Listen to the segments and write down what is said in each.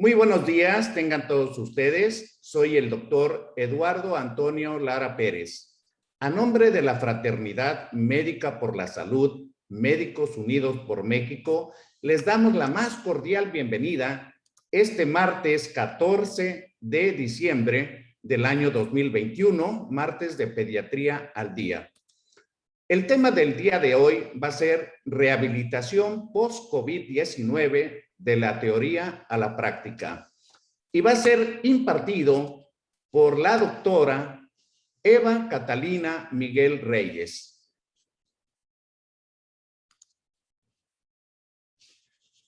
Muy buenos días, tengan todos ustedes. Soy el doctor Eduardo Antonio Lara Pérez. A nombre de la Fraternidad Médica por la Salud, Médicos Unidos por México, les damos la más cordial bienvenida este martes 14 de diciembre del año 2021, martes de Pediatría al Día. El tema del día de hoy va a ser rehabilitación post-COVID-19 de la teoría a la práctica y va a ser impartido por la doctora Eva Catalina Miguel Reyes.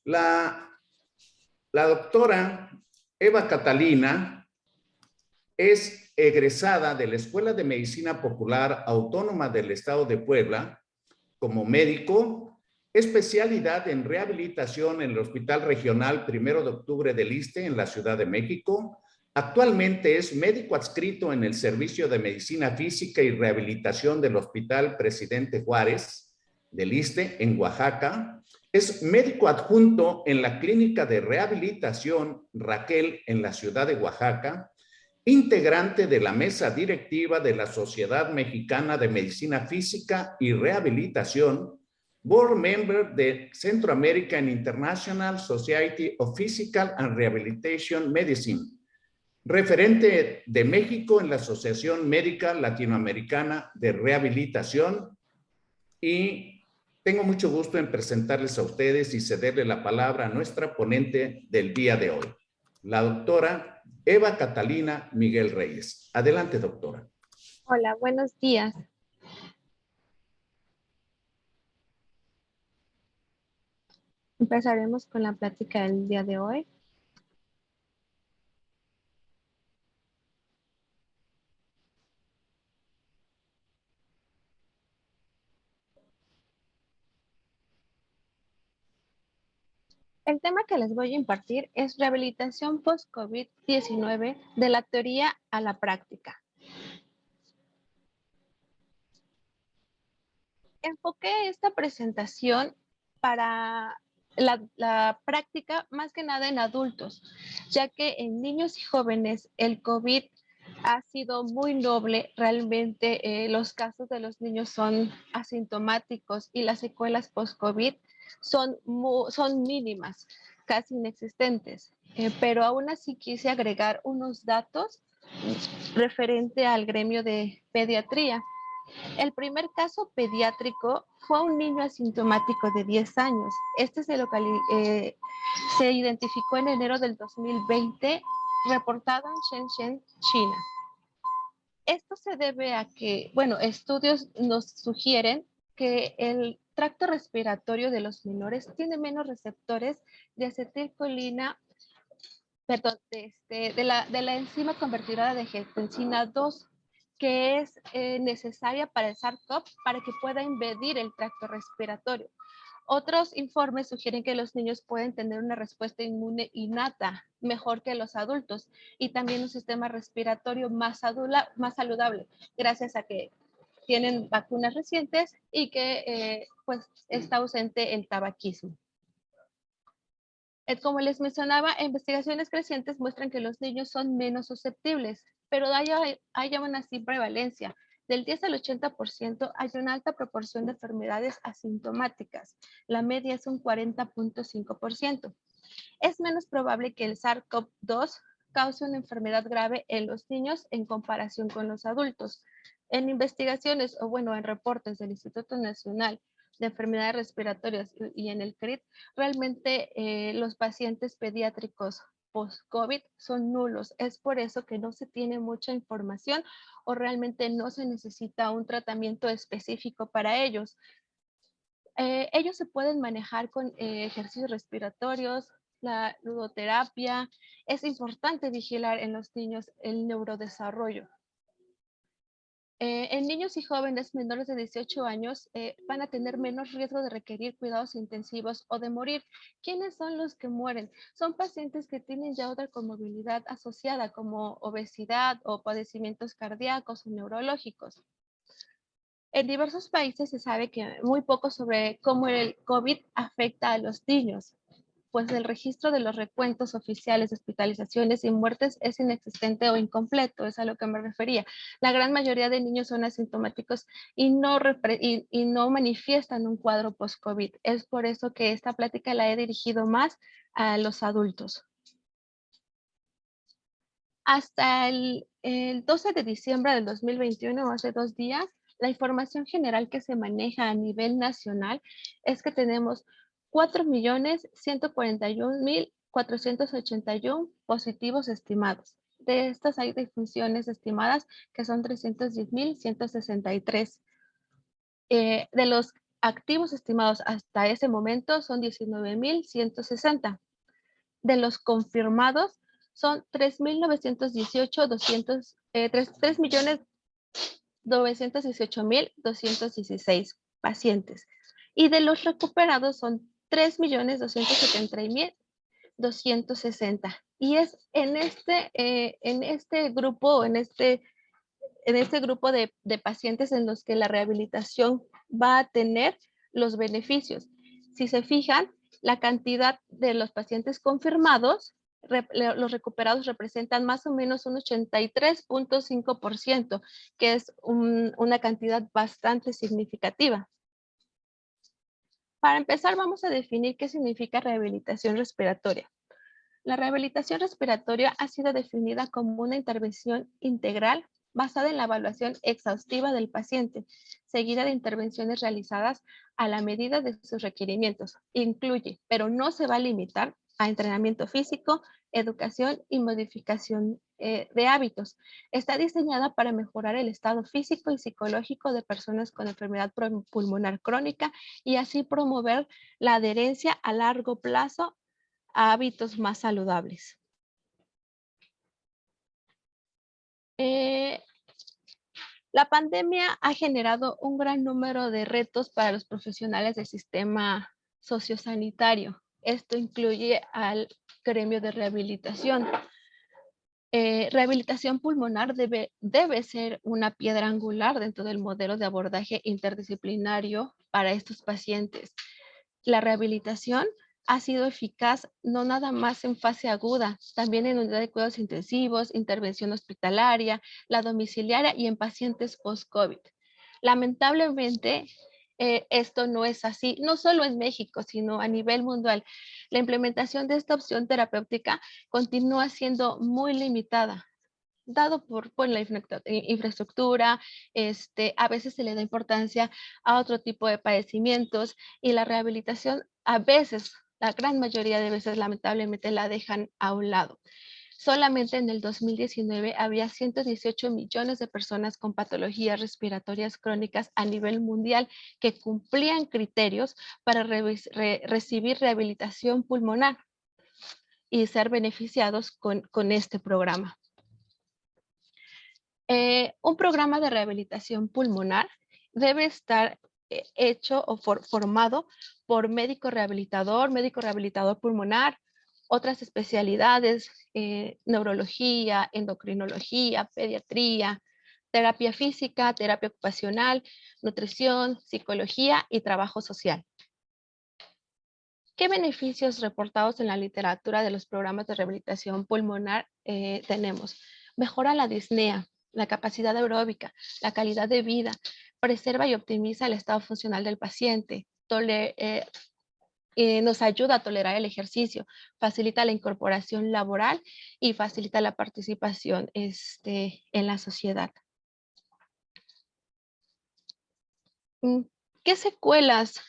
La doctora Eva Catalina es egresada de la Escuela de Medicina Popular Autónoma del Estado de Puebla como médico, especialidad en rehabilitación en el Hospital Regional 1 de Octubre del ISSSTE en la Ciudad de México. Actualmente es médico adscrito en el Servicio de Medicina Física y Rehabilitación del Hospital Presidente Juárez del ISSSTE en Oaxaca. Es médico adjunto en la Clínica de Rehabilitación Raquel en la ciudad de Oaxaca, integrante de la mesa directiva de la Sociedad Mexicana de Medicina Física y Rehabilitación, board member de Centro American International Society of Physical and Rehabilitation Medicine, referente de México en la Asociación Médica Latinoamericana de Rehabilitación, y tengo mucho gusto en presentarles a ustedes y cederle la palabra a nuestra ponente del día de hoy, la doctora Eva Catalina Miguel Reyes. Adelante, doctora. Hola, buenos días. Empezaremos con la plática del día de hoy. El tema que les voy a impartir es rehabilitación post-COVID-19 de la teoría a la práctica. Enfoqué esta presentación para la práctica más que nada en adultos, ya que en niños y jóvenes el COVID ha sido muy noble. Realmente los casos de los niños son asintomáticos y las secuelas post-COVID son mínimas, casi inexistentes. Pero aún así quise agregar unos datos referente al gremio de pediatría. El primer caso pediátrico fue un niño asintomático de 10 años. Este se identificó en enero del 2020, reportado en Shenzhen, China. Esto se debe a que, estudios nos sugieren que el tracto respiratorio de los menores tiene menos receptores de acetilcolina, de la enzima convertidora de angiotensina 2, que es necesaria para el SARS-CoV para que pueda invadir el tracto respiratorio. Otros informes sugieren que los niños pueden tener una respuesta inmune innata, mejor que los adultos, y también un sistema respiratorio más saludable, gracias a que tienen vacunas recientes y que pues está ausente el tabaquismo. Como les mencionaba, investigaciones crecientes muestran que los niños son menos susceptibles, pero hay aún así prevalencia. Del 10 al 80% hay una alta proporción de enfermedades asintomáticas. La media es un 40.5%. Es menos probable que el SARS-CoV-2 cause una enfermedad grave en los niños en comparación con los adultos. En investigaciones en reportes del Instituto Nacional de Enfermedades Respiratorias y en el CRIT, realmente los pacientes pediátricos post-COVID son nulos. Es por eso que no se tiene mucha información o realmente no se necesita un tratamiento específico para ellos. Ellos se pueden manejar con ejercicios respiratorios, la ludoterapia. Es importante vigilar en los niños el neurodesarrollo. En niños y jóvenes menores de 18 años van a tener menos riesgo de requerir cuidados intensivos o de morir. ¿Quiénes son los que mueren? Son pacientes que tienen ya otra comorbilidad asociada, como obesidad o padecimientos cardíacos o neurológicos. En diversos países se sabe que muy poco sobre cómo el COVID afecta a los niños. pues el registro de los recuentos oficiales de hospitalizaciones y muertes es inexistente o incompleto, es a lo que me refería. La gran mayoría de niños son asintomáticos y no manifiestan un cuadro post-COVID. Es por eso que esta plática la he dirigido más a los adultos. Hasta el 12 de diciembre del 2021, hace 2 días, la información general que se maneja a nivel nacional es que tenemos 4.141.481 positivos estimados. De estas hay defunciones estimadas que son 310.163. De los activos estimados hasta ese momento son 19.160. De los confirmados son 3.918.216 pacientes. Y de los recuperados son 3.270.260. Y es en este grupo, de pacientes en los que la rehabilitación va a tener los beneficios. Si se fijan, la cantidad de los pacientes confirmados, los recuperados representan más o menos un 83.5%, que es una cantidad bastante significativa. Para empezar, vamos a definir qué significa rehabilitación respiratoria. La rehabilitación respiratoria ha sido definida como una intervención integral basada en la evaluación exhaustiva del paciente, seguida de intervenciones realizadas a la medida de sus requerimientos. Incluye, pero no se va a limitar a entrenamiento físico, educación y modificación de hábitos. Está diseñada para mejorar el estado físico y psicológico de personas con enfermedad pulmonar crónica y así promover la adherencia a largo plazo a hábitos más saludables. La pandemia ha generado un gran número de retos para los profesionales del sistema sociosanitario. Esto incluye al gremio de rehabilitación. Rehabilitación pulmonar debe ser una piedra angular dentro del modelo de abordaje interdisciplinario para estos pacientes. La rehabilitación ha sido eficaz no nada más en fase aguda, también en unidad de cuidados intensivos, intervención hospitalaria, la domiciliaria y en pacientes post-COVID. Lamentablemente, esto no es así, no solo en México, sino a nivel mundial. La implementación de esta opción terapéutica continúa siendo muy limitada, dado por la infraestructura, a veces se le da importancia a otro tipo de padecimientos y la rehabilitación a veces, la gran mayoría de veces lamentablemente la dejan a un lado. Solamente en el 2019 había 118 millones de personas con patologías respiratorias crónicas a nivel mundial que cumplían criterios para recibir rehabilitación pulmonar y ser beneficiados con este programa. Un programa de rehabilitación pulmonar debe estar hecho o formado por médico rehabilitador pulmonar, otras especialidades, neurología, endocrinología, pediatría, terapia física, terapia ocupacional, nutrición, psicología y trabajo social. ¿Qué beneficios reportados en la literatura de los programas de rehabilitación pulmonar tenemos? Mejora la disnea, la capacidad aeróbica, la calidad de vida, preserva y optimiza el estado funcional del paciente, nos ayuda a tolerar el ejercicio, facilita la incorporación laboral y facilita la participación en la sociedad. ¿Qué secuelas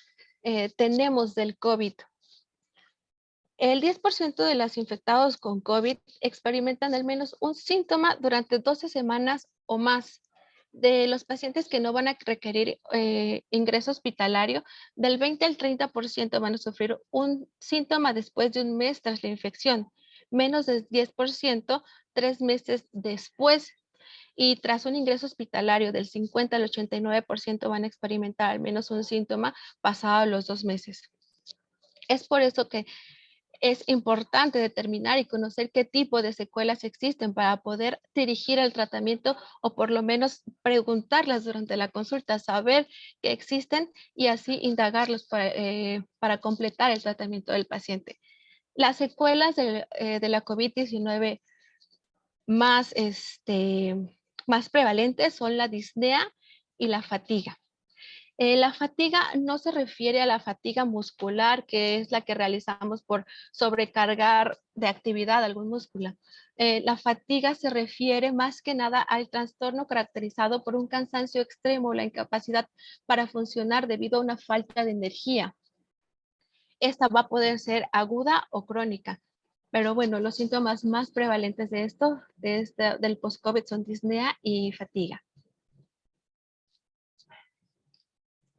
tenemos del COVID? El 10% de los infectados con COVID experimentan al menos un síntoma durante 12 semanas o más. De los pacientes que no van a requerir ingreso hospitalario, del 20 al 30% van a sufrir un síntoma después de un mes tras la infección, menos del 10% 3 meses después. Y tras un ingreso hospitalario del 50 al 89% van a experimentar al menos un síntoma pasado los 2 meses. Es por eso que es importante determinar y conocer qué tipo de secuelas existen para poder dirigir el tratamiento o por lo menos preguntarlas durante la consulta, saber que existen y así indagarlos para completar el tratamiento del paciente. Las secuelas de la COVID-19 más, más prevalentes son la disnea y la fatiga. La fatiga no se refiere a la fatiga muscular, que es la que realizamos por sobrecargar de actividad algún músculo. La fatiga se refiere más que nada al trastorno caracterizado por un cansancio extremo, la incapacidad para funcionar debido a una falta de energía. Esta va a poder ser aguda o crónica. Pero bueno, los síntomas más prevalentes de esto, del post-COVID, son disnea y fatiga.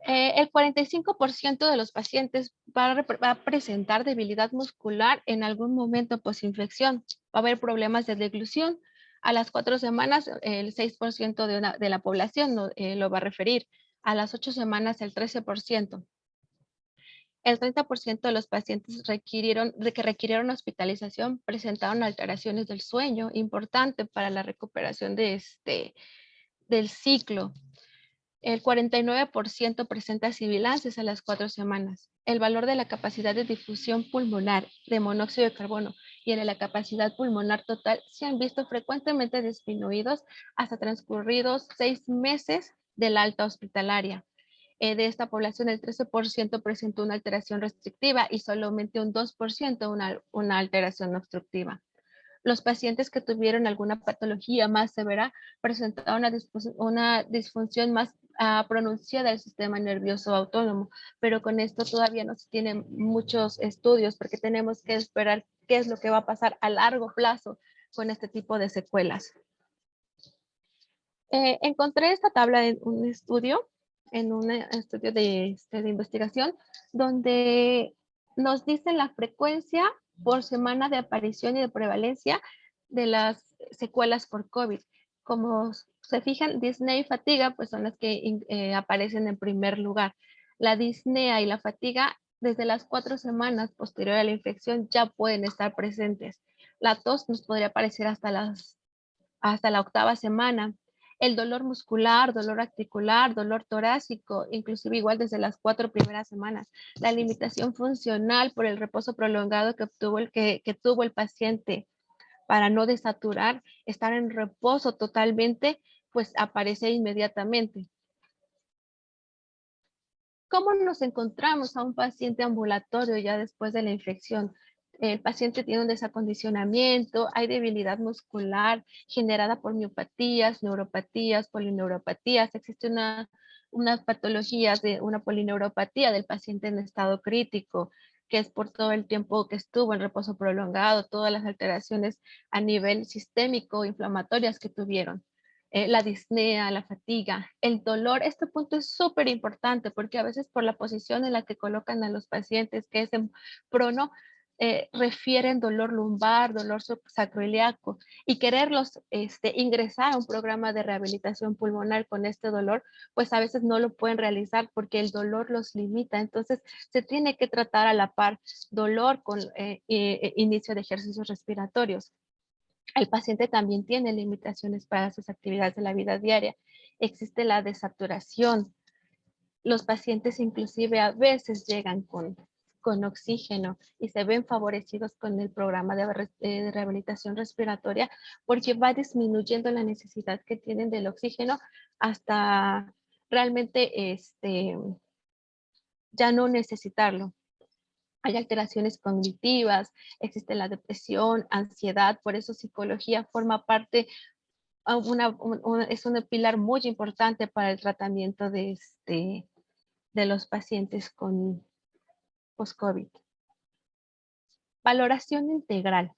El 45% de los pacientes va a presentar debilidad muscular en algún momento posinfección. Va a haber problemas de deglución. A las 4 semanas, el 6% de la población lo va a referir. A las 8 semanas, el 13%. El 30% de los pacientes que requirieron hospitalización presentaron alteraciones del sueño, importante para la recuperación del ciclo. El 49% presenta sibilancias a las 4 semanas. El valor de la capacidad de difusión pulmonar de monóxido de carbono y el de la capacidad pulmonar total se han visto frecuentemente disminuidos hasta transcurridos 6 meses del alta hospitalaria. De esta población, el 13% presentó una alteración restrictiva y solamente un 2% una alteración obstructiva. Los pacientes que tuvieron alguna patología más severa presentaron una disfunción más pronunciada del sistema nervioso autónomo, pero con esto todavía no se tienen muchos estudios porque tenemos que esperar qué es lo que va a pasar a largo plazo con este tipo de secuelas. Encontré esta tabla en un estudio de investigación, donde nos dicen la frecuencia por semana de aparición y de prevalencia de las secuelas por COVID. Como se fijan, disnea y fatiga pues son las que aparecen en primer lugar. La disnea y la fatiga desde las 4 semanas posterior a la infección ya pueden estar presentes. La tos nos podría aparecer hasta la 8ª semana. El dolor muscular, dolor articular, dolor torácico, inclusive igual desde las 4 primeras semanas. La limitación funcional por el reposo prolongado que tuvo el paciente para no desaturar, estar en reposo totalmente, pues aparece inmediatamente. ¿Cómo nos encontramos a un paciente ambulatorio ya después de la infección? El paciente tiene un desacondicionamiento, hay debilidad muscular generada por miopatías, neuropatías, polineuropatías. Existe unas patologías de una polineuropatía del paciente en estado crítico, que es por todo el tiempo que estuvo en reposo prolongado, todas las alteraciones a nivel sistémico, inflamatorias que tuvieron. La disnea, la fatiga, el dolor. Este punto es súper importante porque a veces por la posición en la que colocan a los pacientes, que es en prono, refieren dolor lumbar, dolor sacroiliaco, y quererlos ingresar a un programa de rehabilitación pulmonar con este dolor, pues a veces no lo pueden realizar porque el dolor los limita. Entonces se tiene que tratar a la par dolor con inicio de ejercicios respiratorios. El paciente también tiene limitaciones para sus actividades de la vida diaria. Existe la desaturación. Los pacientes inclusive a veces llegan con oxígeno y se ven favorecidos con el programa de rehabilitación respiratoria porque va disminuyendo la necesidad que tienen del oxígeno hasta realmente ya no necesitarlo. Hay alteraciones cognitivas, existe la depresión, ansiedad, por eso psicología forma parte, es un pilar muy importante para el tratamiento de los pacientes con post-COVID. Valoración integral.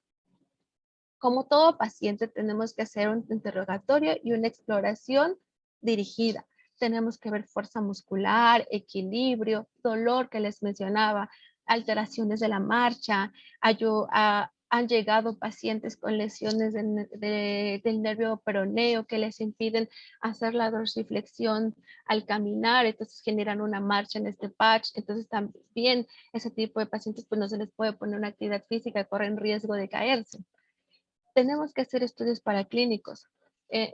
Como todo paciente tenemos que hacer un interrogatorio y una exploración dirigida. Tenemos que ver fuerza muscular, equilibrio, dolor que les mencionaba, alteraciones de la marcha. Han llegado pacientes con lesiones del nervio peroneo que les impiden hacer la dorsiflexión al caminar, entonces generan una marcha en este patch. Entonces también ese tipo de pacientes pues no se les puede poner una actividad física, corren riesgo de caerse. Tenemos que hacer estudios paraclínicos.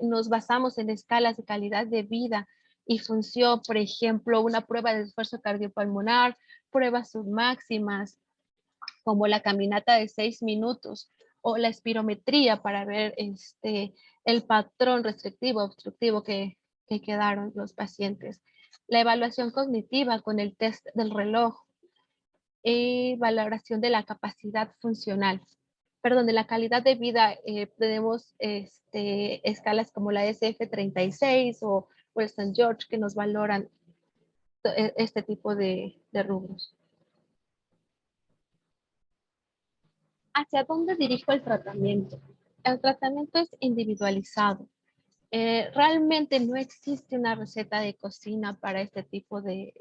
Nos basamos en escalas de calidad de vida y función, por ejemplo, una prueba de esfuerzo cardiopulmonar, pruebas submáximas, como la caminata de 6 minutos o la espirometría para ver el patrón restrictivo, obstructivo que quedaron los pacientes. La evaluación cognitiva con el test del reloj y valoración de la capacidad funcional. Perdón, de la calidad de vida, tenemos escalas como la SF-36 o Western George que nos valoran este tipo de rubros. ¿Hacia dónde dirijo el tratamiento? El tratamiento es individualizado. Realmente no existe una receta de cocina para este tipo de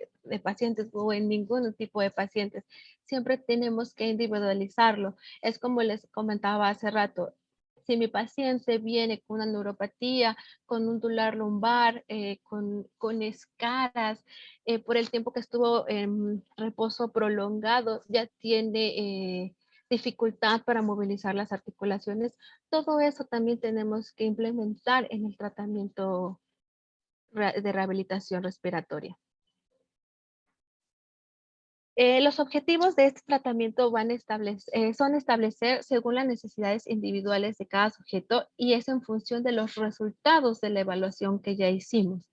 pacientes o en ningún tipo de pacientes. Siempre tenemos que individualizarlo. Es como les comentaba hace rato. Si mi paciente viene con una neuropatía, con un dular lumbar, con escaras, por el tiempo que estuvo en reposo prolongado, ya tiene dificultad para movilizar las articulaciones, todo eso también tenemos que implementar en el tratamiento de rehabilitación respiratoria. Los objetivos de este tratamiento son establecer según las necesidades individuales de cada sujeto y es en función de los resultados de la evaluación que ya hicimos.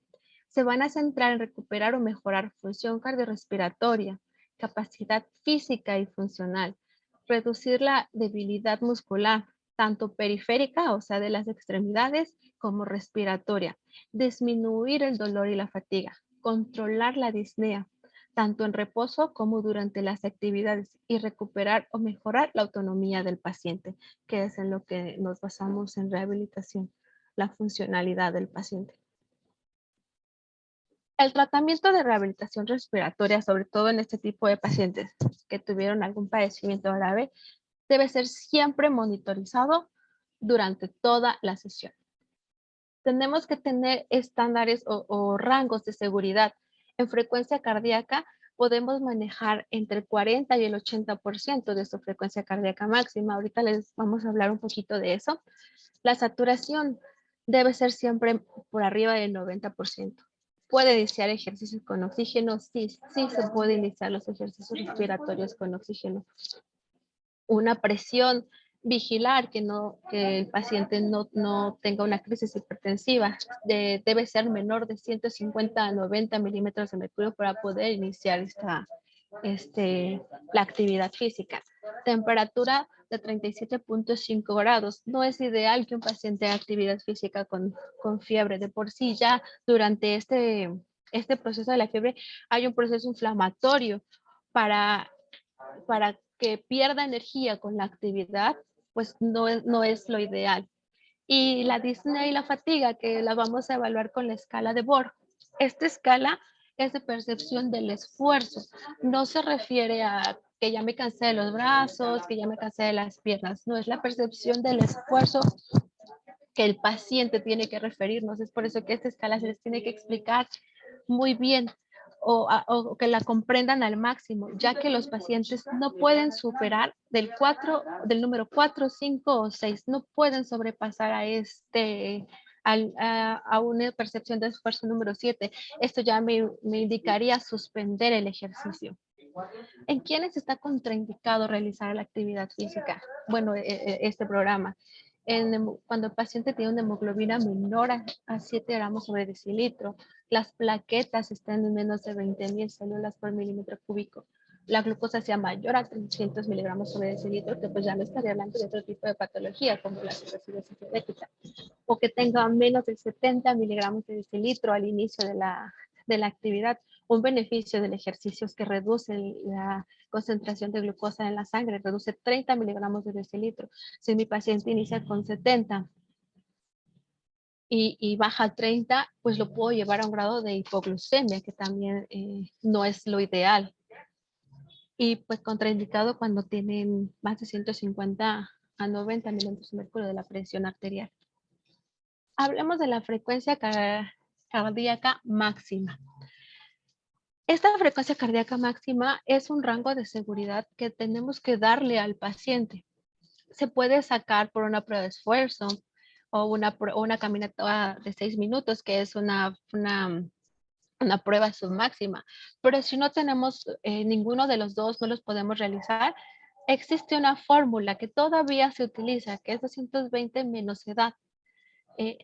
Se van a centrar en recuperar o mejorar función cardiorrespiratoria, capacidad física y funcional, reducir la debilidad muscular, tanto periférica, o sea, de las extremidades, como respiratoria, disminuir el dolor y la fatiga, controlar la disnea, tanto en reposo como durante las actividades, y recuperar o mejorar la autonomía del paciente, que es en lo que nos basamos en rehabilitación, la funcionalidad del paciente. El tratamiento de rehabilitación respiratoria, sobre todo en este tipo de pacientes que tuvieron algún padecimiento grave, debe ser siempre monitorizado durante toda la sesión. Tenemos que tener estándares o rangos de seguridad. En frecuencia cardíaca podemos manejar entre el 40 y el 80% de su frecuencia cardíaca máxima. Ahorita les vamos a hablar un poquito de eso. La saturación debe ser siempre por arriba del 90%. ¿Puede iniciar ejercicios con oxígeno? Sí, sí se puede iniciar los ejercicios respiratorios con oxígeno. Una presión, vigilar que el paciente no tenga una crisis hipertensiva. Debe ser menor de 150 a 90 milímetros de mercurio para poder iniciar la actividad física. Temperatura de 37.5 grados. No es ideal que un paciente haga actividad física con fiebre. De por sí ya durante este proceso de la fiebre hay un proceso inflamatorio para que pierda energía con la actividad, pues no es lo ideal. Y la disnea y la fatiga, que la vamos a evaluar con la escala de Borg. Esta escala es de percepción del esfuerzo. No se refiere a que ya me cansé de los brazos, que ya me cansé de las piernas. No, es la percepción del esfuerzo que el paciente tiene que referirnos. Es por eso que esta escala se les tiene que explicar muy bien o que la comprendan al máximo, ya que los pacientes no pueden superar del número 4, 5 o 6, no pueden sobrepasar a una percepción de esfuerzo número 7. Esto ya me indicaría suspender el ejercicio. ¿En quiénes está contraindicado realizar la actividad física? Bueno, este programa. Cuando el paciente tiene una hemoglobina menor a 7 gramos sobre decilitro, las plaquetas están en menos de 20.000 células por milímetro cúbico, la glucosa sea mayor a 300 miligramos sobre decilitro, que pues ya no estaría hablando de otro tipo de patología como la cirrosis diabética, o que tenga menos de 70 miligramos de decilitro al inicio de la actividad. Un beneficio del ejercicio es que reduce la concentración de glucosa en la sangre, reduce 30 miligramos de decilitro. Si mi paciente inicia con 70 y baja a 30, pues lo puedo llevar a un grado de hipoglucemia, que también no es lo ideal. Y pues contraindicado cuando tienen más de 150 a 90 milímetros de mercurio de la presión arterial. Hablemos de la frecuencia cardíaca máxima. Esta frecuencia cardíaca máxima es un rango de seguridad que tenemos que darle al paciente. Se puede sacar por una prueba de esfuerzo o una caminata de 6 minutos, que es una prueba submáxima. Pero si no tenemos ninguno de los dos, no los podemos realizar, existe una fórmula que todavía se utiliza, que es 220 menos edad.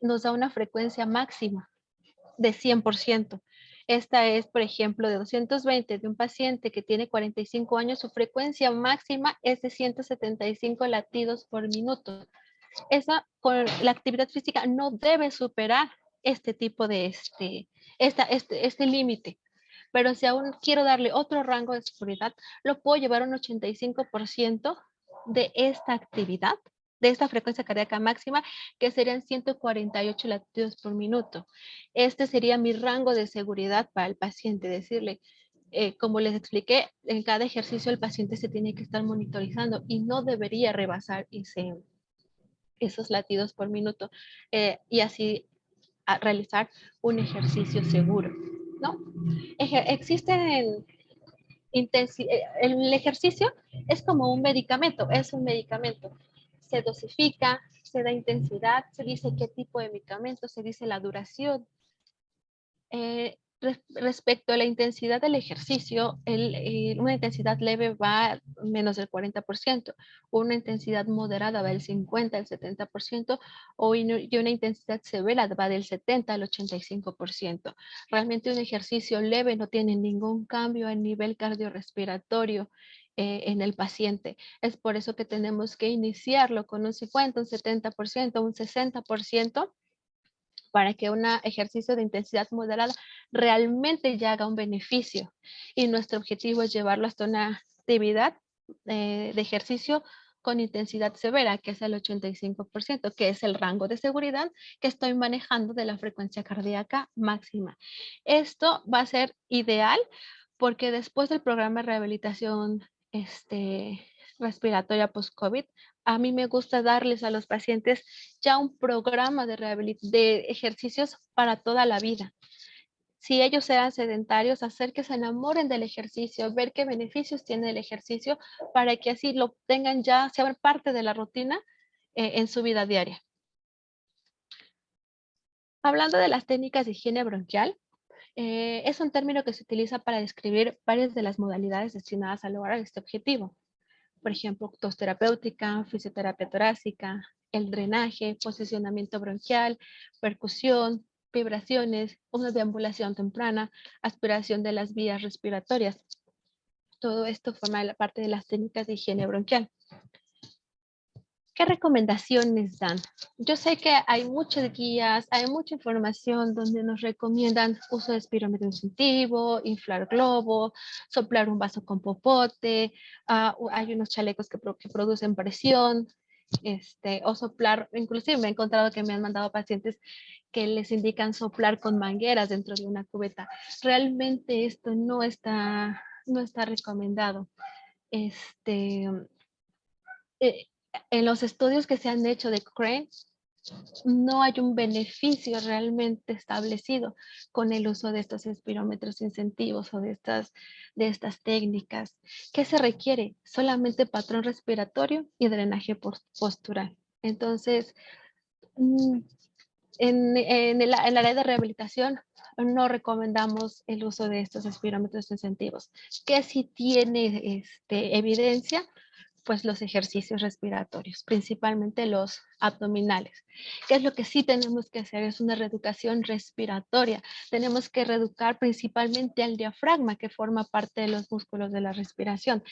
Nos da una frecuencia máxima de 100%. Esta es, por ejemplo, de 220 de un paciente que tiene 45 años, su frecuencia máxima es de 175 latidos por minuto. Esa, con la actividad física, no debe superar este tipo de este límite. Pero si aún quiero darle otro rango de seguridad, lo puedo llevar a un 85% de esta actividad, de esta frecuencia cardíaca máxima, que serían 148 latidos por minuto. Este sería mi rango de seguridad para el paciente, decirle, como les expliqué, en cada ejercicio el paciente se tiene que estar monitorizando y no debería rebasar esos latidos por minuto, y así realizar un ejercicio seguro, ¿no? Existen el ejercicio es como un medicamento, es un medicamento. Se dosifica, se da intensidad, se dice qué tipo de medicamento, se dice la duración. Respecto a la intensidad del ejercicio, una intensidad leve va menos del 40%, una intensidad moderada va del 50 al 70%, y una intensidad severa va del 70 al 85%. Realmente un ejercicio leve no tiene ningún cambio a nivel cardiorrespiratorio en el paciente. Es por eso que tenemos que iniciarlo con un 50, un 70%, un 60%, para que un ejercicio de intensidad moderada realmente ya haga un beneficio. Y nuestro objetivo es llevarlo hasta una actividad de ejercicio con intensidad severa, que es el 85%, que es el rango de seguridad que estoy manejando de la frecuencia cardíaca máxima. Esto va a ser ideal porque después del programa de rehabilitación respiratoria post-COVID, a mí me gusta darles a los pacientes ya un programa de ejercicios para toda la vida. Si ellos eran sedentarios, hacer que se enamoren del ejercicio, ver qué beneficios tiene el ejercicio para que así lo tengan ya, sea parte de la rutina en su vida diaria. Hablando de las técnicas de higiene bronquial, es un término que se utiliza para describir varias de las modalidades destinadas a lograr este objetivo. Por ejemplo, tos terapéutica, fisioterapia torácica, el drenaje, posicionamiento bronquial, percusión, vibraciones, una deambulación temprana, aspiración de las vías respiratorias. Todo esto forma parte de las técnicas de higiene bronquial. ¿Qué recomendaciones dan? Yo sé que hay muchas guías, hay mucha información donde nos recomiendan uso de espirómetro incentivo, inflar globo, soplar un vaso con popote, hay unos chalecos que producen presión, o soplar, inclusive me he encontrado que me han mandado pacientes que les indican soplar con mangueras dentro de una cubeta. Realmente esto no está recomendado. Eh, en los estudios que se han hecho de Cochrane, no hay un beneficio realmente establecido con el uso de estos espirómetros incentivos o de estas técnicas. ¿Qué se requiere? Solamente patrón respiratorio y drenaje postural. Entonces, en el área de rehabilitación no recomendamos el uso de estos espirómetros incentivos. Que si tiene evidencia, pues los ejercicios respiratorios, principalmente los abdominales. ¿Qué es lo que sí tenemos que hacer? Es una reeducación respiratoria. Tenemos que reeducar principalmente al diafragma, que forma parte de los músculos de la respiración.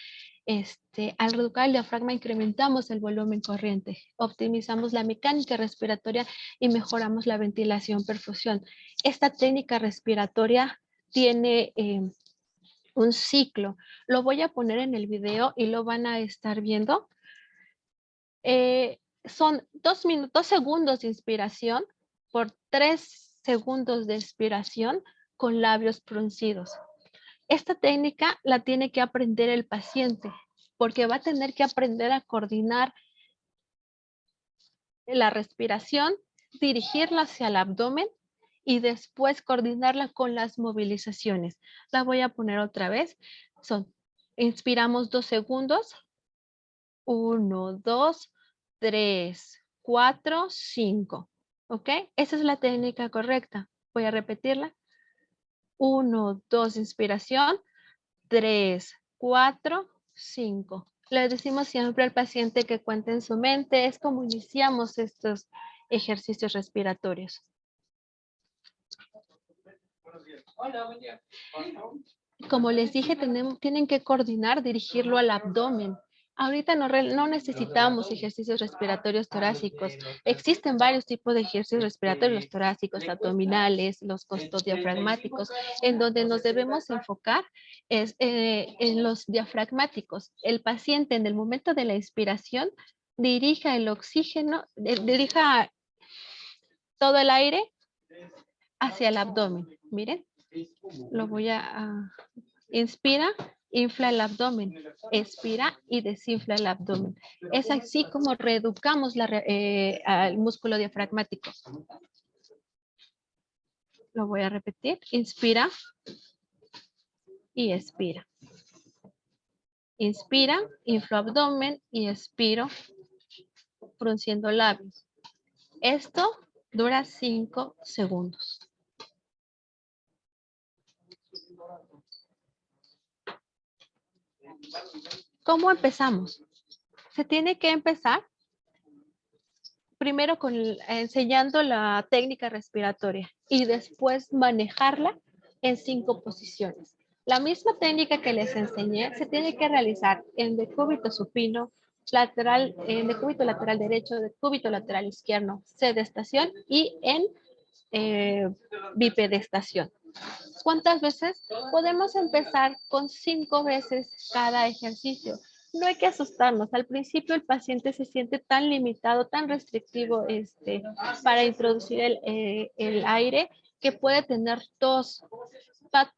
Al reeducar el diafragma incrementamos el volumen corriente, optimizamos la mecánica respiratoria y mejoramos la ventilación, perfusión. Esta técnica respiratoria tiene un ciclo. Lo voy a poner en el video y lo van a estar viendo. Son 2 segundos de inspiración por 3 segundos de expiración con labios fruncidos. Esta técnica la tiene que aprender el paciente porque va a tener que aprender a coordinar la respiración, dirigirla hacia el abdomen y después coordinarla con las movilizaciones. La voy a poner otra vez. Inspiramos 2 segundos. 1, 2, 3, 4, 5. ¿Ok? Esa es la técnica correcta. Voy a repetirla. 1, 2, inspiración. 3, 4, 5. Le decimos siempre al paciente que cuente en su mente. Es como iniciamos estos ejercicios respiratorios. Hola, buen día. Como les dije, tienen que coordinar, dirigirlo al abdomen. Ahorita no necesitamos ejercicios respiratorios torácicos. Existen varios tipos de ejercicios respiratorios torácicos, abdominales, los costodiafragmáticos, en donde nos debemos enfocar es, en los diafragmáticos. El paciente en el momento de la inspiración dirija el oxígeno, dirija todo el aire hacia el abdomen. Miren, lo voy a inspira, infla el abdomen, expira y desinfla el abdomen. Es así como reeducamos al músculo diafragmático. Lo voy a repetir. Inspira y expira. Inspira, inflo abdomen y expiro, frunciendo labios. Esto dura 5 segundos. ¿Cómo empezamos? Se tiene que empezar primero enseñando la técnica respiratoria y después manejarla en 5 posiciones. La misma técnica que les enseñé se tiene que realizar en decúbito supino, lateral, en decúbito lateral derecho, decúbito lateral izquierdo, sedestación y en bipedestación. ¿Cuántas veces? Podemos empezar con 5 veces cada ejercicio. No hay que asustarnos. Al principio el paciente se siente tan limitado, tan restrictivo para introducir el aire que puede tener tos.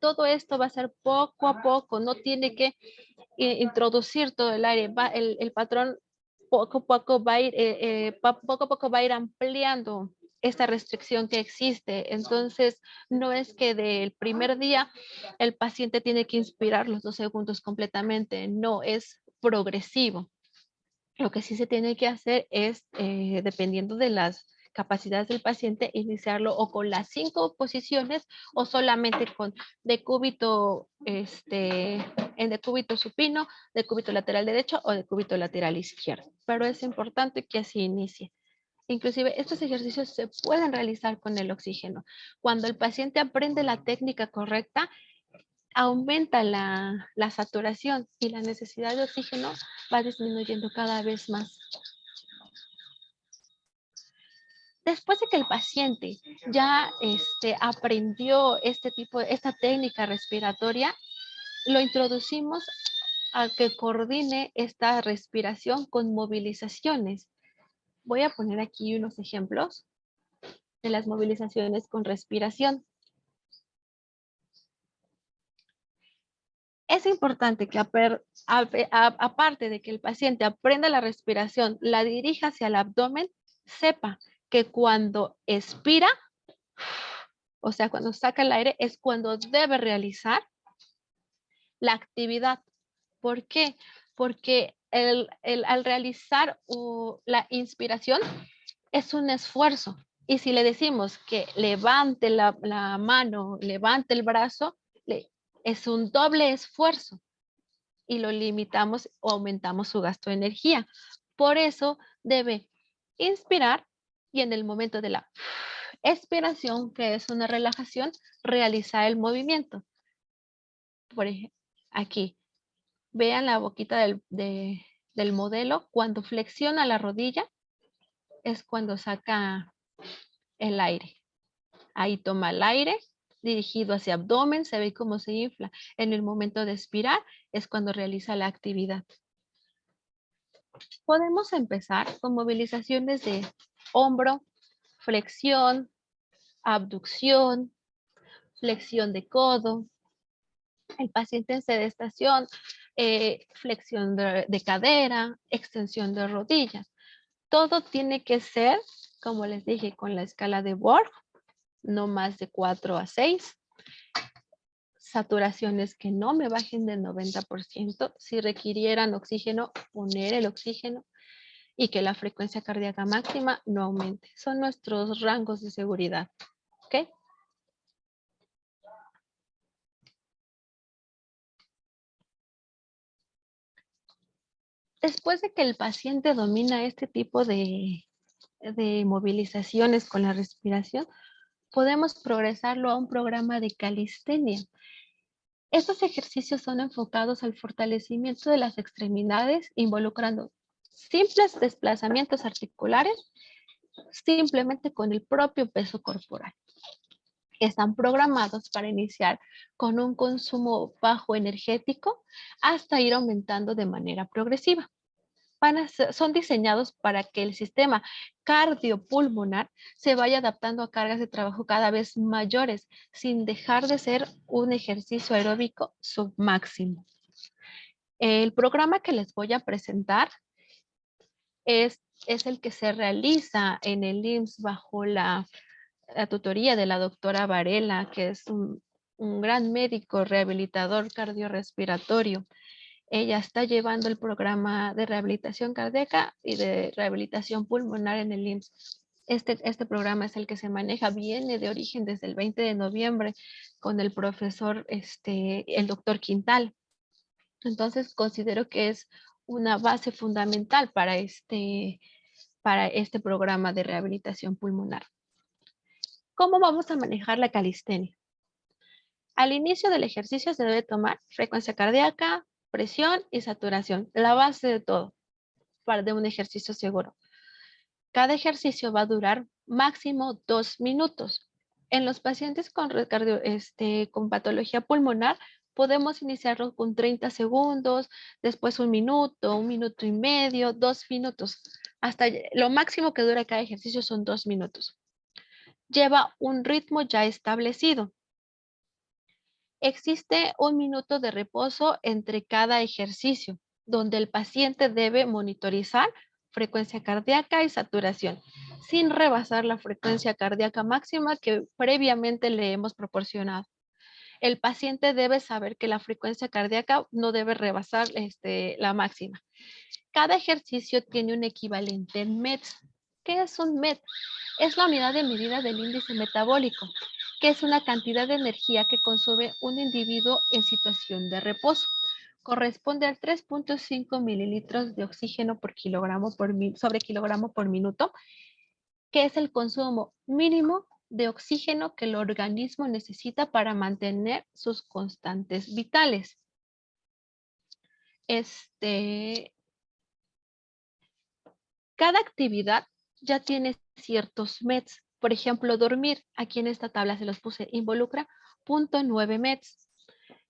Todo esto va a ser poco a poco. No tiene que introducir todo el aire. El patrón poco a poco va a ir, poco a poco va a ir ampliando esta restricción que existe. Entonces, no es que del primer día el paciente tiene que inspirar los 2 segundos completamente. No, es progresivo. Lo que sí se tiene que hacer es, dependiendo de las capacidades del paciente, iniciarlo o con las 5 posiciones o solamente con decúbito, en decúbito supino, decúbito lateral derecho o decúbito lateral izquierdo. Pero es importante que así inicie. Inclusive estos ejercicios se pueden realizar con el oxígeno. Cuando el paciente aprende la técnica correcta, aumenta la saturación y la necesidad de oxígeno va disminuyendo cada vez más. Después de que el paciente ya aprendió esta técnica respiratoria, lo introducimos a que coordine esta respiración con movilizaciones. Voy a poner aquí unos ejemplos de las movilizaciones con respiración. Es importante que aparte de que el paciente aprenda la respiración, la dirija hacia el abdomen, sepa que cuando expira, o sea, cuando saca el aire, es cuando debe realizar la actividad. ¿Por qué? Porque al realizar la inspiración es un esfuerzo. Y si le decimos que levante la mano, levante el brazo, es un doble esfuerzo y lo limitamos o aumentamos su gasto de energía. Por eso debe inspirar y en el momento de la expiración, que es una relajación, realizar el movimiento. Por ejemplo, aquí, vean la boquita del modelo. Cuando flexiona la rodilla es cuando saca el aire. Ahí toma el aire dirigido hacia abdomen, se ve cómo se infla. En el momento de expirar es cuando realiza la actividad. Podemos empezar con movilizaciones de hombro, flexión, abducción, flexión de codo, el paciente en sedestación, flexión de cadera, extensión de rodillas. Todo tiene que ser, como les dije, con la escala de Borg, no más de 4 a 6. Saturaciones que no me bajen del 90%. Si requirieran oxígeno, poner el oxígeno y que la frecuencia cardíaca máxima no aumente. Son nuestros rangos de seguridad. ¿Ok? Después de que el paciente domina este tipo de movilizaciones con la respiración, podemos progresarlo a un programa de calistenia. Estos ejercicios son enfocados al fortalecimiento de las extremidades, involucrando simples desplazamientos articulares, simplemente con el propio peso corporal. Están programados para iniciar con un consumo bajo energético hasta ir aumentando de manera progresiva. Son diseñados para que el sistema cardiopulmonar se vaya adaptando a cargas de trabajo cada vez mayores, sin dejar de ser un ejercicio aeróbico submáximo. El programa que les voy a presentar es el que se realiza en el IMSS bajo la tutoría de la doctora Varela, que es un gran médico rehabilitador cardiorrespiratorio. Ella está llevando el programa de rehabilitación cardíaca y de rehabilitación pulmonar en el IMSS. Este programa es el que se maneja, viene de origen desde el 20 de noviembre con el profesor, el doctor Quintal. Entonces considero que es una base fundamental para este programa de rehabilitación pulmonar. ¿Cómo vamos a manejar la calistenia? Al inicio del ejercicio se debe tomar frecuencia cardíaca, presión y saturación, la base de todo, de un ejercicio seguro. Cada ejercicio va a durar máximo 2 minutos. En los pacientes con patología pulmonar, podemos iniciarlo con 30 segundos, después 1 minuto y medio, 2 minutos. Hasta lo máximo que dura cada ejercicio son 2 minutos. Lleva un ritmo ya establecido. Existe 1 minuto de reposo entre cada ejercicio, donde el paciente debe monitorizar frecuencia cardíaca y saturación, sin rebasar la frecuencia cardíaca máxima que previamente le hemos proporcionado. El paciente debe saber que la frecuencia cardíaca no debe rebasar la máxima. Cada ejercicio tiene un equivalente en METs. ¿Qué es un MET? Es la unidad de medida del índice metabólico, que es una cantidad de energía que consume un individuo en situación de reposo. Corresponde al 3.5 mililitros de oxígeno por sobre kilogramo por minuto, que es el consumo mínimo de oxígeno que el organismo necesita para mantener sus constantes vitales. Cada actividad ya tiene ciertos METs. Por ejemplo, dormir, aquí en esta tabla se los puse, involucra 0.9 METs.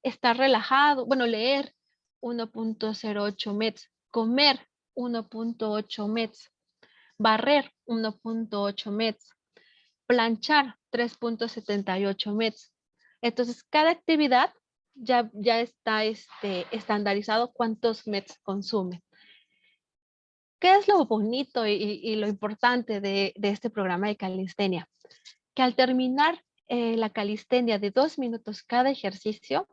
Estar relajado, leer 1.08 METs. Comer 1.8 METs. Barrer 1.8 METs. Planchar 3.78 METs. Entonces, cada actividad ya está estandarizado cuántos METs consume. ¿Qué es lo bonito y lo importante de este programa de calistenia? Que al terminar la calistenia de 2 minutos cada ejercicio,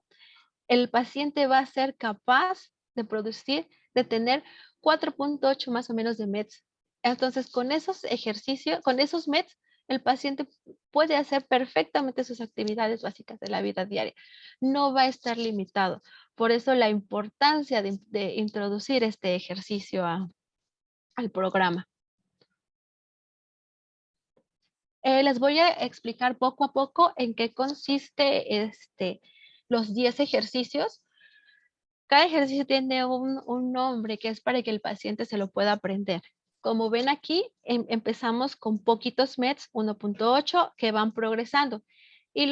el paciente va a ser capaz de tener 4.8 más o menos de METs. Entonces, con esos ejercicios, con esos METs, el paciente puede hacer perfectamente sus actividades básicas de la vida diaria. No va a estar limitado. Por eso la importancia de introducir este ejercicio al programa. Les voy a explicar poco a poco en qué consiste los 10 ejercicios. Cada ejercicio tiene un nombre que es para que el paciente se lo pueda aprender. Como ven aquí, empezamos con poquitos METs, 1.8, que van progresando. Y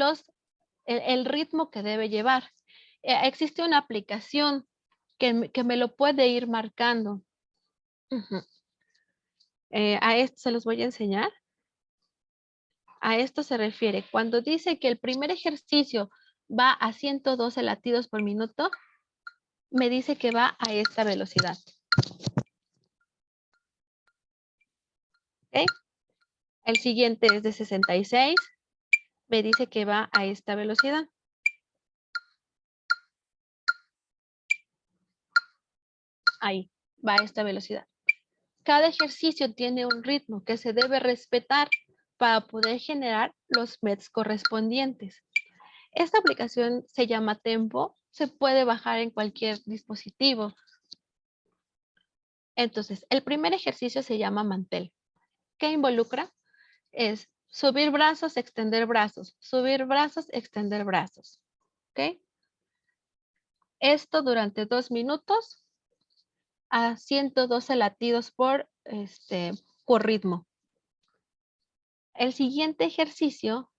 el ritmo que debe llevar. Existe una aplicación que me lo puede ir marcando. A esto se los voy a enseñar. A esto se refiere. Cuando dice que el primer ejercicio va a 112 latidos por minuto, me dice que va a esta velocidad. ¿Okay? El siguiente es de 66. Me dice que va a esta velocidad. Ahí, va a esta velocidad. Cada ejercicio tiene un ritmo que se debe respetar para poder generar los METs correspondientes. Esta aplicación se llama Tempo. Se puede bajar en cualquier dispositivo. Entonces, el primer ejercicio se llama mantel. ¿Qué involucra? Es subir brazos, subir brazos, extender brazos. ¿Ok? Esto durante 2 minutos a 112 latidos por ritmo. El siguiente ejercicio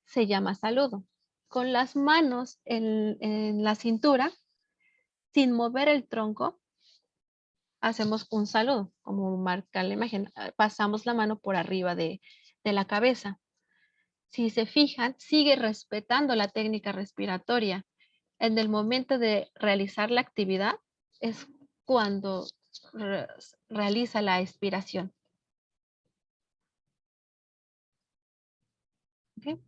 se llama saludo. Con las manos en la cintura, sin mover el tronco, hacemos un saludo, como marca la imagen. Pasamos la mano por arriba de la cabeza. Si se fijan, sigue respetando la técnica respiratoria. En el momento de realizar la actividad es cuando realiza la expiración. ¿Okay?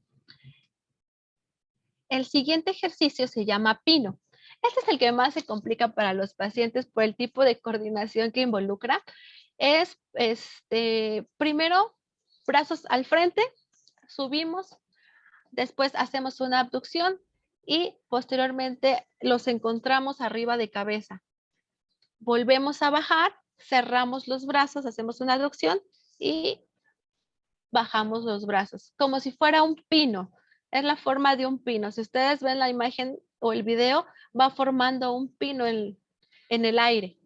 El siguiente ejercicio se llama pino. Este es el que más se complica para los pacientes por el tipo de coordinación que involucra. Es, primero, brazos al frente, subimos, después hacemos una abducción y posteriormente los encontramos arriba de cabeza. Volvemos a bajar, cerramos los brazos, hacemos una abducción y bajamos los brazos, como si fuera un pino. Es la forma de un pino. Si ustedes ven la imagen o el video, va formando un pino en el aire.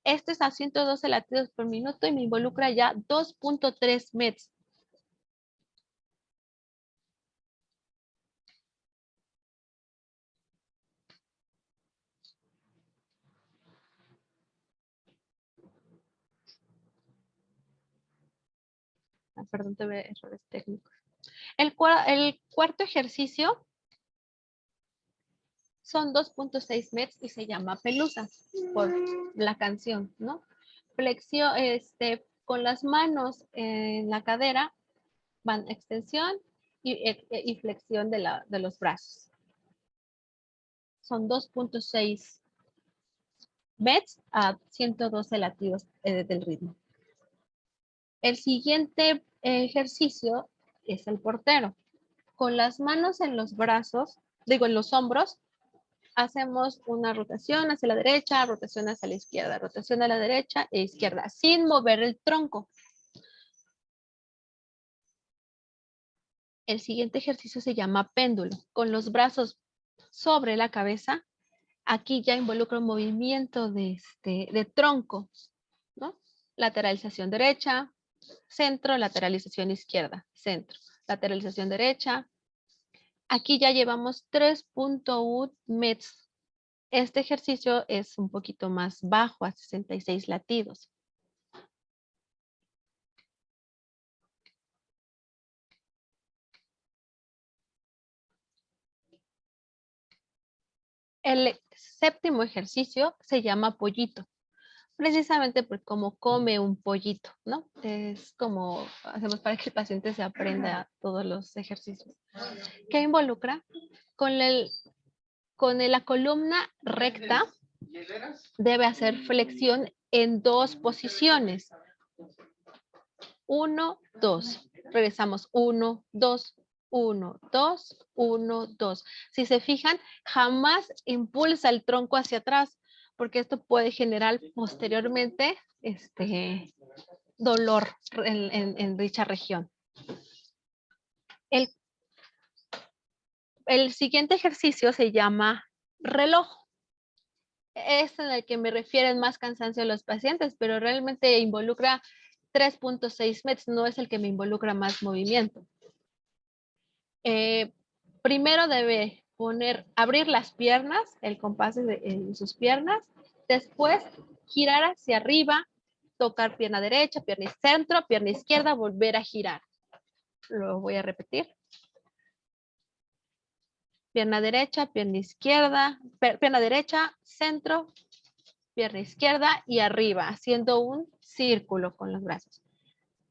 Este es a 112 latidos por minuto y me involucra ya 2.3 METs. Perdón, tuve errores técnicos. El cuarto ejercicio son 2.6 METs y se llama pelusa por la canción, ¿no? Flexión, con las manos en la cadera, van extensión y flexión de los brazos. Son 2.6 METs a 112 latidos del ritmo. El siguiente ejercicio es el portero. Con las manos en los brazos, en los hombros, hacemos una rotación hacia la derecha, rotación hacia la izquierda, rotación a la derecha e izquierda, sin mover el tronco. El siguiente ejercicio se llama péndulo. Con los brazos sobre la cabeza, aquí ya involucra un movimiento de tronco, ¿no? Lateralización derecha, centro, lateralización izquierda, centro, lateralización derecha. Aquí ya llevamos 3.1 METs. Este ejercicio es un poquito más bajo, a 66 latidos. El séptimo ejercicio se llama pollito, precisamente por cómo come un pollito, ¿no? Es como hacemos para que el paciente se aprenda todos los ejercicios. ¿Qué involucra? Con la columna recta debe hacer flexión en 2 posiciones. 1, 2. Regresamos 1, 2, 1, 2, 1, 2. Si se fijan, jamás impulsa el tronco hacia atrás, porque esto puede generar posteriormente dolor en dicha región. El siguiente ejercicio se llama reloj. Es en el que me refieren más cansancio a los pacientes, pero realmente involucra 3.6 METs, no es el que me involucra más movimiento. Primero debe abrir las piernas, el compás en sus piernas, después girar hacia arriba, tocar pierna derecha, pierna centro, pierna izquierda, volver a girar. Lo voy a repetir. Pierna derecha, pierna izquierda, pierna derecha, centro, pierna izquierda y arriba, haciendo un círculo con los brazos.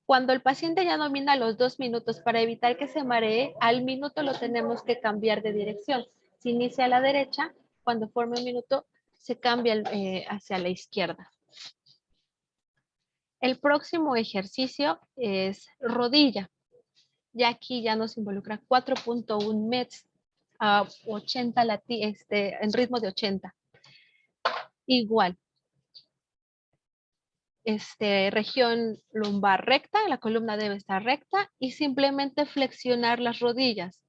Cuando el paciente ya domina los 2 minutos, para evitar que se maree, al minuto lo tenemos que cambiar de dirección. Si inicia a la derecha, cuando forme un minuto, se cambia hacia la izquierda. El próximo ejercicio es rodilla. Y aquí ya nos involucra 4.1 METs a 80 en ritmo de 80. Igual, región lumbar recta, la columna debe estar recta y simplemente flexionar las rodillas.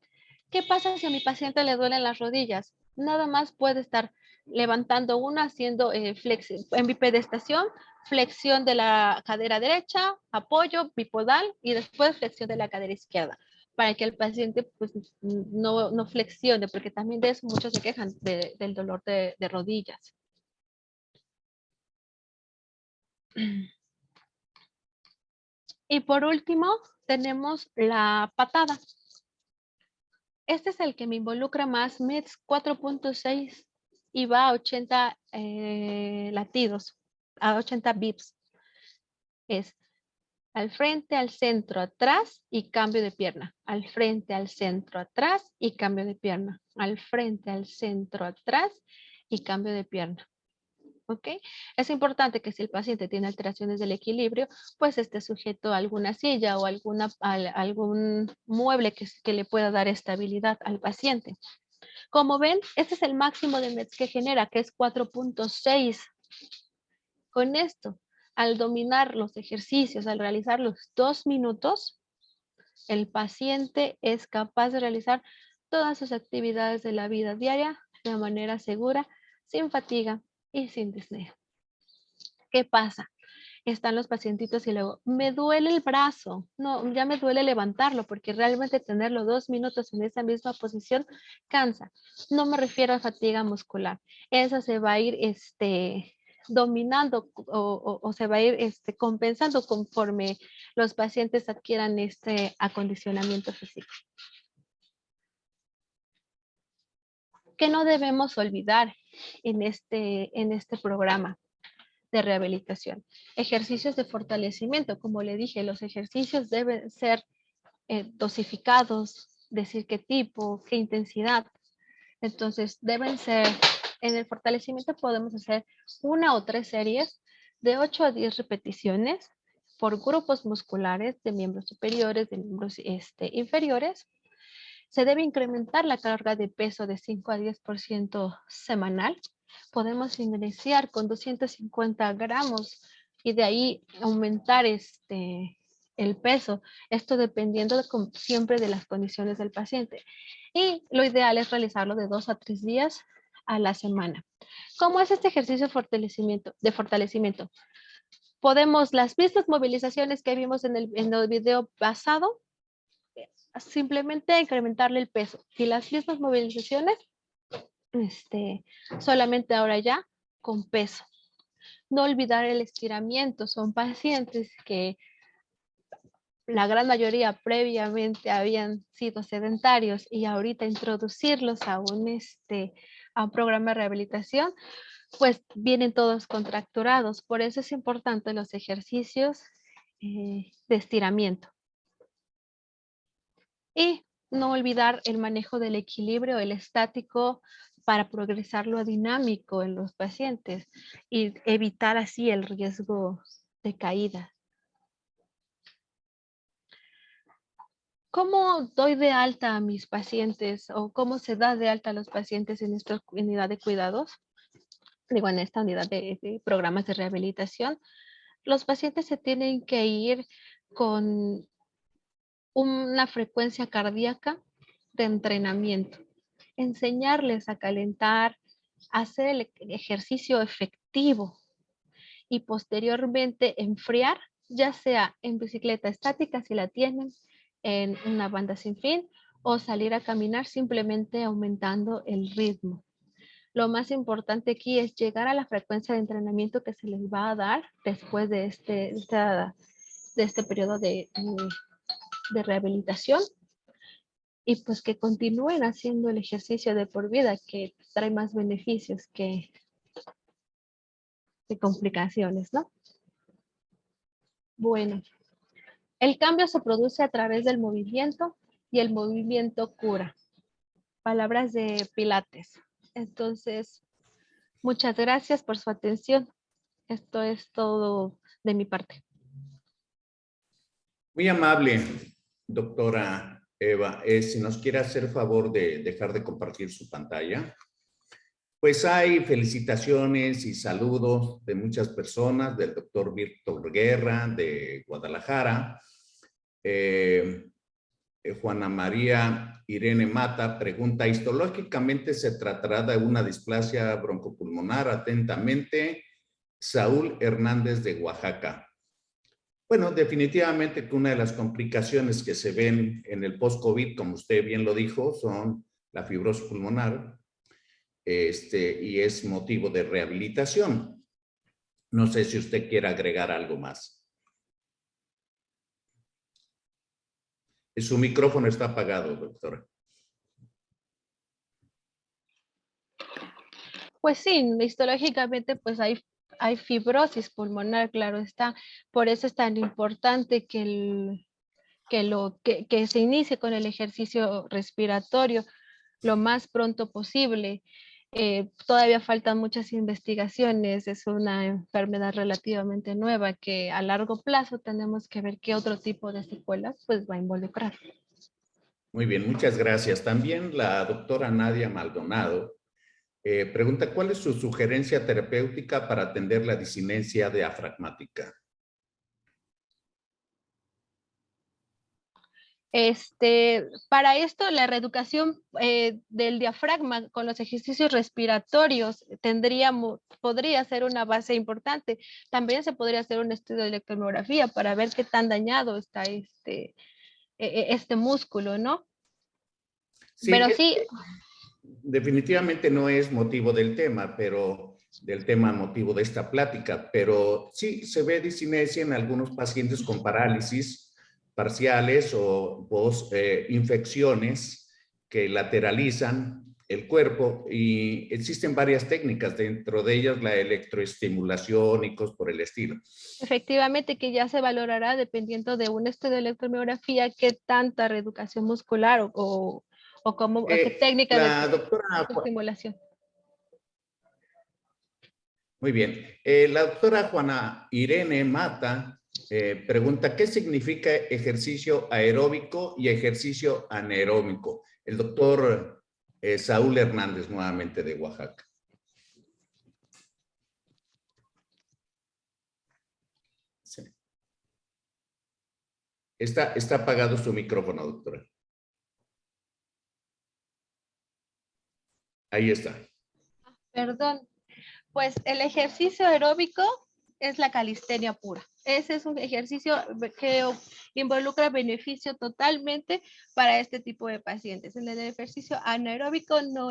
¿Qué pasa si a mi paciente le duelen las rodillas? Nada más puede estar levantando una, haciendo en bipedestación, flexión de la cadera derecha, apoyo bipodal y después flexión de la cadera izquierda, para que el paciente pues, no flexione, porque también de eso muchos se quejan del dolor de rodillas. Y por último, tenemos la patada. Este es el que me involucra más, METS 4.6 y va a 80 latidos, a 80 bips. Es al frente, al centro, atrás y cambio de pierna. Al frente, al centro, atrás y cambio de pierna. Al frente, al centro, atrás y cambio de pierna. ¿Ok? Es importante que si el paciente tiene alteraciones del equilibrio, pues esté sujeto a alguna silla o algún mueble que le pueda dar estabilidad al paciente. Como ven, este es el máximo de METS que genera, que es 4.6. Con esto, al dominar los ejercicios, al realizar los 2 minutos, el paciente es capaz de realizar todas sus actividades de la vida diaria de manera segura, sin fatiga y sin disnea. ¿Qué pasa? Están los pacientitos y luego, me duele el brazo, no, ya me duele levantarlo, porque realmente tenerlo 2 minutos en esa misma posición cansa. No me refiero a fatiga muscular, esa se va a ir dominando o se va a ir compensando conforme los pacientes adquieran este acondicionamiento físico. ¿Qué no debemos olvidar en este programa de rehabilitación? Ejercicios de fortalecimiento. Como le dije, los ejercicios deben ser dosificados, decir qué tipo, qué intensidad. Entonces, deben ser, en el fortalecimiento podemos hacer 1 o 3 series de 8 a 10 repeticiones por grupos musculares de miembros superiores, de miembros inferiores. Se debe incrementar la carga de peso de 5 a 10% semanal. Podemos iniciar con 250 gramos y de ahí aumentar el peso. Esto dependiendo siempre de las condiciones del paciente. Y lo ideal es realizarlo de 2 a 3 días a la semana. ¿Cómo es este ejercicio de fortalecimiento? Podemos, las mismas movilizaciones que vimos en el video pasado, simplemente incrementarle el peso. Y las mismas movilizaciones, solamente ahora ya con peso. No olvidar el estiramiento. Son pacientes que la gran mayoría previamente habían sido sedentarios y ahorita introducirlos a un programa de rehabilitación, pues vienen todos contracturados. Por eso es importante los ejercicios de estiramiento. Y no olvidar el manejo del equilibrio, el estático, para progresar lo dinámico en los pacientes y evitar así el riesgo de caída. ¿Cómo doy de alta a mis pacientes o cómo se da de alta a los pacientes en esta unidad de cuidados? Digo, en esta unidad de programas de rehabilitación. Los pacientes se tienen que ir con una frecuencia cardíaca de entrenamiento. Enseñarles a calentar, hacer el ejercicio efectivo y posteriormente enfriar, ya sea en bicicleta estática si la tienen, en una banda sin fin o salir a caminar simplemente aumentando el ritmo. Lo más importante aquí es llegar a la frecuencia de entrenamiento que se les va a dar después de este periodo de rehabilitación y pues que continúen haciendo el ejercicio de por vida que trae más beneficios que complicaciones, ¿no? Bueno, el cambio se produce a través del movimiento y el movimiento cura. Palabras de Pilates. Entonces, muchas gracias por su atención. Esto es todo de mi parte. Muy amable, doctora Eva. Si nos quiere hacer favor de dejar de compartir su pantalla. Pues hay felicitaciones y saludos de muchas personas, del doctor Víctor Guerra de Guadalajara, Juana María Irene Mata pregunta, ¿histológicamente se tratará de una displasia broncopulmonar? Atentamente, Saúl Hernández de Oaxaca. Bueno, definitivamente que una de las complicaciones que se ven en el post-COVID, como usted bien lo dijo, son la fibrosis pulmonar, y es motivo de rehabilitación. No sé si usted quiere agregar algo más. Su micrófono está apagado, doctora. Pues sí, histológicamente pues hay fibrosis pulmonar, claro está. Por eso es tan importante que se inicie con el ejercicio respiratorio lo más pronto posible. Todavía faltan muchas investigaciones, es una enfermedad relativamente nueva que a largo plazo tenemos que ver qué otro tipo de secuelas pues va a involucrar. Muy bien, muchas gracias. También la doctora Nadia Maldonado pregunta, ¿cuál es su sugerencia terapéutica para atender la disinencia diafragmática? Para esto, la reeducación del diafragma con los ejercicios respiratorios podría ser una base importante. También se podría hacer un estudio de electromiografía para ver qué tan dañado está este músculo, ¿no? Sí, Pero sí, definitivamente no es motivo del tema, motivo de esta plática, pero sí se ve disinesia en algunos pacientes con parálisis parciales o infecciones que lateralizan el cuerpo y existen varias técnicas, dentro de ellas la electroestimulación y cosas por el estilo. efectivamente que ya se valorará dependiendo de un estudio de electromiografía qué tanta reeducación muscular o qué técnica La de doctora estimulación. Muy bien. La doctora Juana Irene Mata pregunta, ¿qué significa ejercicio aeróbico y ejercicio anaeróbico? El doctor Saúl Hernández, nuevamente de Oaxaca. Sí. Está apagado su micrófono, doctora. Ahí está. Perdón. Pues el ejercicio aeróbico es la calistenia pura. Ese es un ejercicio que involucra beneficio totalmente para este tipo de pacientes. En el ejercicio anaeróbico no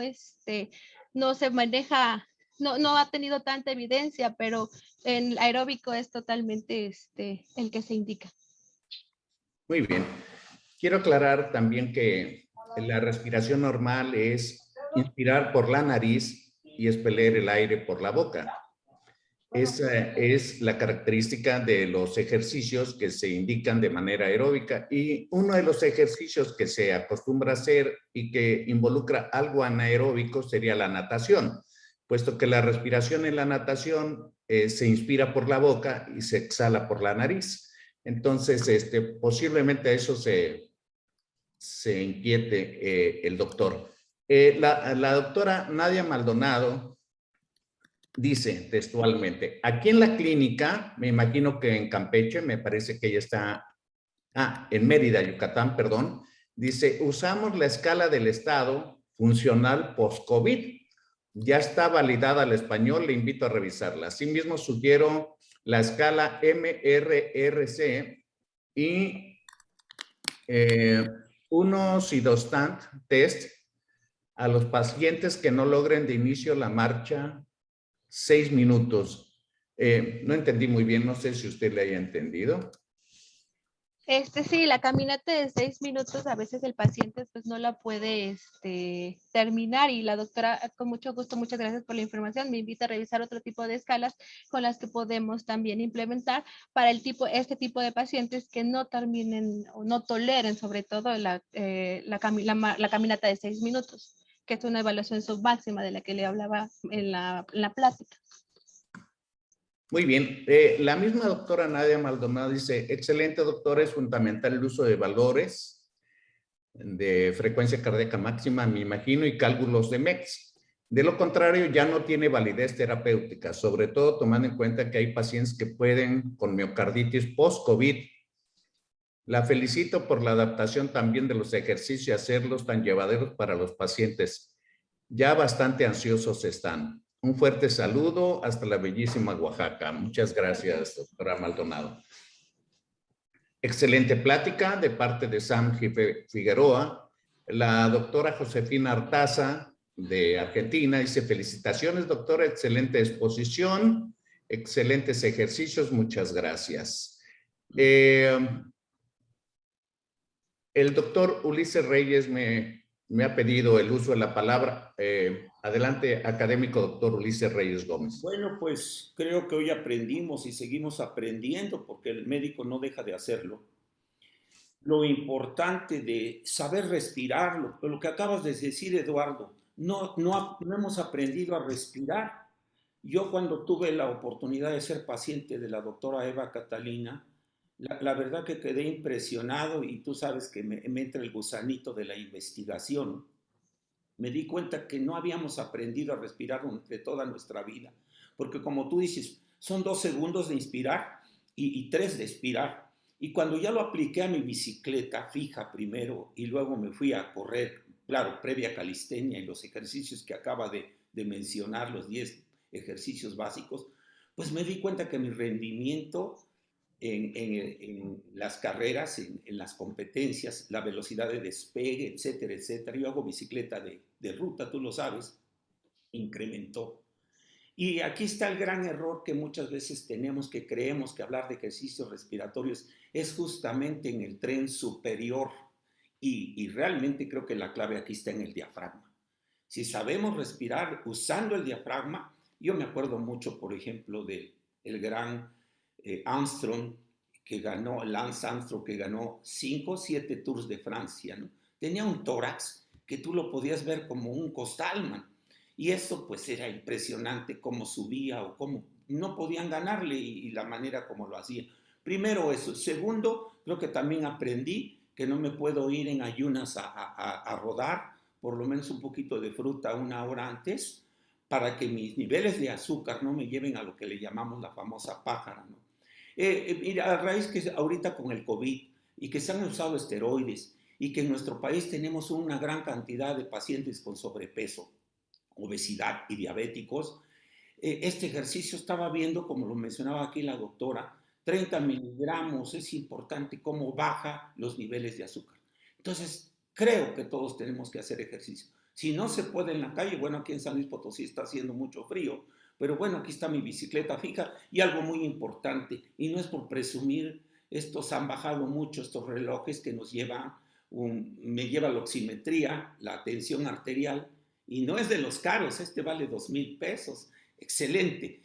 se maneja, no ha tenido tanta evidencia, pero en aeróbico es totalmente el que se indica. Muy bien. Quiero aclarar también que la respiración normal es inspirar por la nariz y expeler el aire por la boca. Esa es la característica de los ejercicios que se indican de manera aeróbica, y uno de los ejercicios que se acostumbra a hacer y que involucra algo anaeróbico sería la natación, puesto que la respiración en la natación se inspira por la boca y se exhala por la nariz. Entonces, posiblemente a eso se inquiete el doctor. La doctora Nadia Maldonado dice textualmente, aquí en la clínica, me imagino que en Campeche, me parece que ella está, en Mérida, Yucatán, perdón, dice, usamos la escala del estado funcional post-COVID. Ya está validada al español, le invito a revisarla. Asimismo, sugiero la escala MRRC y unos y dos test a los pacientes que no logren de inicio la marcha 6 minutos. No entendí muy bien, no sé si usted le haya entendido. Sí, la caminata de 6 minutos, a veces el paciente pues no la puede terminar, y la doctora con mucho gusto, muchas gracias por la información, me invita a revisar otro tipo de escalas con las que podemos también implementar para este tipo de pacientes que no terminen o no toleren sobre todo la caminata de 6 minutos, que es una evaluación submáxima de la que le hablaba en la plática. Muy bien. La misma doctora Nadia Maldonado dice, excelente doctora, es fundamental el uso de valores de frecuencia cardíaca máxima, me imagino, y cálculos de MEX. De lo contrario, ya no tiene validez terapéutica, sobre todo tomando en cuenta que hay pacientes que pueden con miocarditis post-COVID. La felicito por la adaptación también de los ejercicios y hacerlos tan llevaderos para los pacientes. Ya bastante ansiosos están. Un fuerte saludo hasta la bellísima Oaxaca. Muchas gracias, doctora Maldonado. Excelente plática de parte de Sam Figueroa. La doctora Josefina Artaza de Argentina dice: felicitaciones, doctora, excelente exposición, excelentes ejercicios, muchas gracias. El doctor Ulises Reyes me ha pedido el uso de la palabra. Adelante, académico doctor Ulises Reyes Gómez. Bueno, pues creo que hoy aprendimos y seguimos aprendiendo, porque el médico no deja de hacerlo. Lo importante de saber respirar, lo que acabas de decir, Eduardo, no hemos aprendido a respirar. Yo cuando tuve la oportunidad de ser paciente de la doctora Eva Catalina, la verdad que quedé impresionado, y tú sabes que me entra el gusanito de la investigación. Me di cuenta que no habíamos aprendido a respirar durante toda nuestra vida, porque como tú dices, son 2 segundos de inspirar y 3 de expirar. Y cuando ya lo apliqué a mi bicicleta fija primero y luego me fui a correr, claro, previa calistenia y los ejercicios que acaba de mencionar, los 10 ejercicios básicos, pues me di cuenta que mi rendimiento en las carreras, en las competencias, la velocidad de despegue, etcétera, etcétera. Yo hago bicicleta de ruta, tú lo sabes, incrementó. Y aquí está el gran error que muchas veces tenemos, que creemos que hablar de ejercicios respiratorios es justamente en el tren superior. Y realmente creo que la clave aquí está en el diafragma. Si sabemos respirar usando el diafragma, yo me acuerdo mucho, por ejemplo, del gran Armstrong, que ganó, Lance Armstrong, que ganó 5 o 7 Tours de Francia, ¿no? Tenía un tórax que tú lo podías ver como un costal, man. Y eso pues era impresionante cómo subía o cómo no podían ganarle y la manera como lo hacía. Primero eso. Segundo, creo que también aprendí que no me puedo ir en ayunas a rodar, por lo menos un poquito de fruta 1 hora antes, para que mis niveles de azúcar no me lleven a lo que le llamamos la famosa pájara, ¿no? Mira, a raíz que ahorita con el COVID y que se han usado esteroides y que en nuestro país tenemos una gran cantidad de pacientes con sobrepeso, obesidad y diabéticos, este ejercicio estaba viendo, como lo mencionaba aquí la doctora, 30 miligramos, es importante cómo baja los niveles de azúcar. Entonces, creo que todos tenemos que hacer ejercicio. Si no se puede en la calle, bueno, aquí en San Luis Potosí está haciendo mucho frío, pero bueno, aquí está mi bicicleta fija. Y algo muy importante, y no es por presumir, estos han bajado mucho, estos relojes que nos llevan, me lleva la oximetría, la tensión arterial, y no es de los caros, este vale 2,000 pesos. Excelente.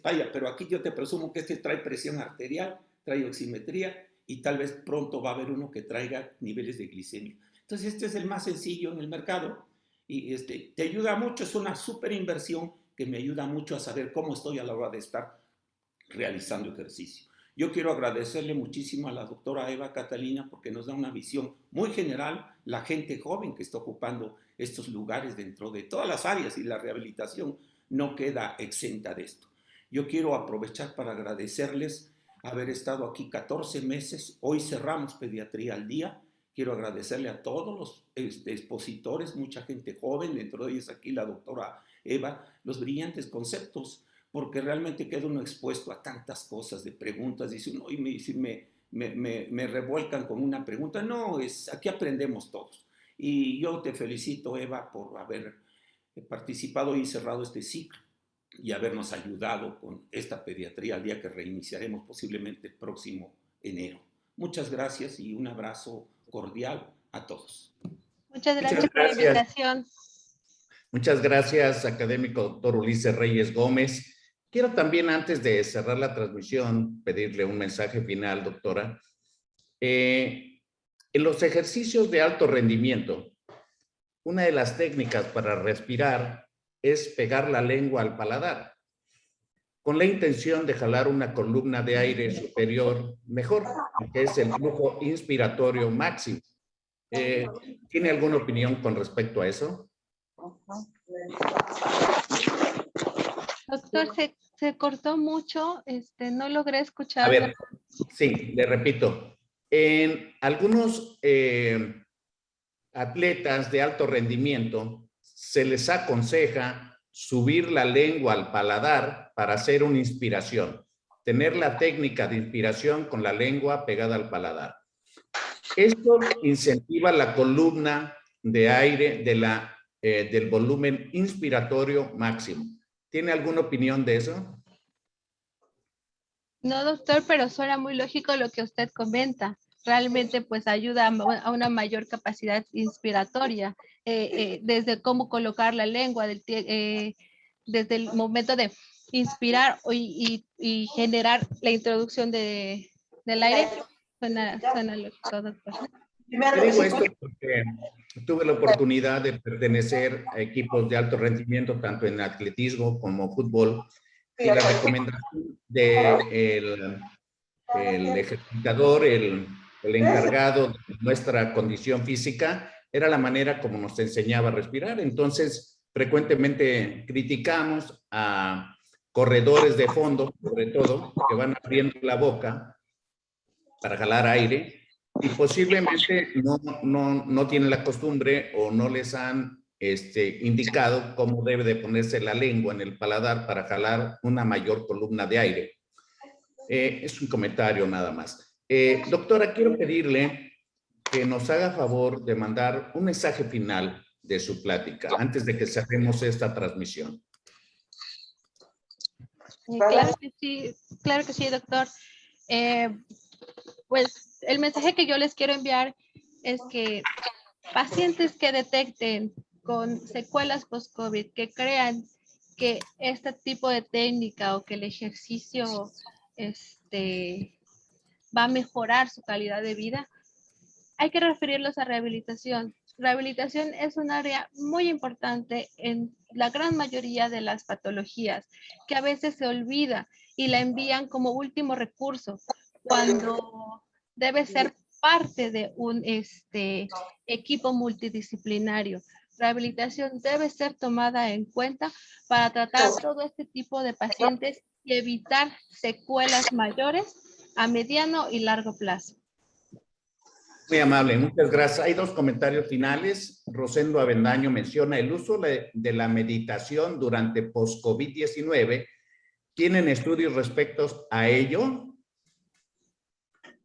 Vaya, pero aquí yo te presumo que este trae presión arterial, trae oximetría y tal vez pronto va a haber uno que traiga niveles de glicemia. Entonces este es el más sencillo en el mercado y te ayuda mucho, es una súper inversión que me ayuda mucho a saber cómo estoy a la hora de estar realizando ejercicio. Yo quiero agradecerle muchísimo a la doctora Eva Catalina porque nos da una visión muy general, la gente joven que está ocupando estos lugares dentro de todas las áreas y la rehabilitación no queda exenta de esto. Yo quiero aprovechar para agradecerles haber estado aquí 14 meses. Hoy cerramos Pediatría al Día. Quiero agradecerle a todos los expositores, mucha gente joven, dentro de ellos aquí la doctora Eva, los brillantes conceptos, porque realmente queda uno expuesto a tantas cosas de preguntas. Dice uno, y me revuelcan con una pregunta. No, aquí aprendemos todos. Y yo te felicito, Eva, por haber participado y cerrado este ciclo y habernos ayudado con esta pediatría al día que reiniciaremos posiblemente el próximo enero. Muchas gracias y un abrazo cordial a todos. Muchas gracias por la invitación. Muchas gracias, académico doctor Ulises Reyes Gómez. Quiero también, antes de cerrar la transmisión, pedirle un mensaje final, doctora. En los ejercicios de alto rendimiento, una de las técnicas para respirar es pegar la lengua al paladar, con la intención de jalar una columna de aire superior mejor, que es el flujo inspiratorio máximo. ¿Tiene alguna opinión con respecto a eso? Doctor, se cortó mucho, no logré A escuchar. ver, sí, le repito. En algunos atletas de alto rendimiento se les aconseja subir la lengua al paladar para hacer una inspiración, tener la técnica de inspiración con la lengua pegada al paladar. Esto incentiva la columna de aire del volumen inspiratorio máximo. ¿Tiene alguna opinión de eso? No, doctor, pero suena muy lógico lo que usted comenta. Realmente, pues, ayuda a una mayor capacidad inspiratoria, desde cómo colocar la lengua, desde el momento de inspirar y generar la introducción del aire. Suena lógico, doctor. Te digo esto porque tuve la oportunidad de pertenecer a equipos de alto rendimiento, tanto en atletismo como fútbol, y la recomendación del ejercitador, el encargado de nuestra condición física, era la manera como nos enseñaba a respirar. Entonces, frecuentemente criticamos a corredores de fondo, sobre todo, que van abriendo la boca para jalar aire, y posiblemente no tienen la costumbre o no les han indicado cómo debe de ponerse la lengua en el paladar para jalar una mayor columna de aire. Es un comentario nada más. Doctora, quiero pedirle que nos haga favor de mandar un mensaje final de su plática antes de que cerremos esta transmisión. Claro que sí, doctor. Pues el mensaje que yo les quiero enviar es que pacientes que detecten con secuelas post-COVID, que crean que este tipo de técnica o que el ejercicio va a mejorar su calidad de vida, hay que referirlos a rehabilitación. Rehabilitación es un área muy importante en la gran mayoría de las patologías, que a veces se olvida y la envían como último recurso, cuando debe ser parte de un equipo multidisciplinario. Rehabilitación debe ser tomada en cuenta para tratar todo este tipo de pacientes y evitar secuelas mayores a mediano y largo plazo. Muy amable, muchas gracias. Hay dos comentarios finales. Rosendo Avendaño menciona el uso de la meditación durante post-COVID-19. ¿Tienen estudios respecto a ello?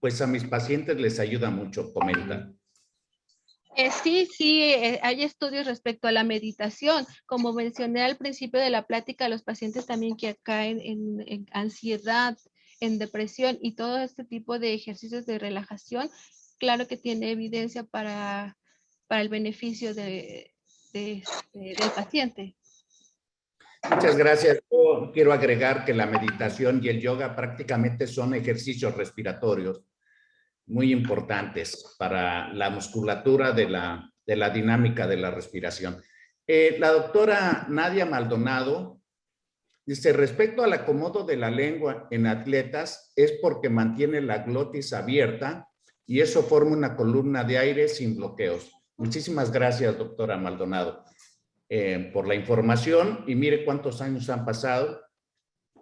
Pues a mis pacientes les ayuda mucho, comenta. Sí, hay estudios respecto a la meditación. Como mencioné al principio de la plática, los pacientes también que caen en ansiedad, en depresión y todo este tipo de ejercicios de relajación, claro que tiene evidencia para el beneficio del paciente. Muchas gracias. Yo quiero agregar que la meditación y el yoga prácticamente son ejercicios respiratorios muy importantes para la musculatura de la dinámica de la respiración. La doctora Nadia Maldonado dice, respecto al acomodo de la lengua en atletas, es porque mantiene la glotis abierta y eso forma una columna de aire sin bloqueos. Muchísimas gracias, doctora Maldonado, por la información. Y mire cuántos años han pasado,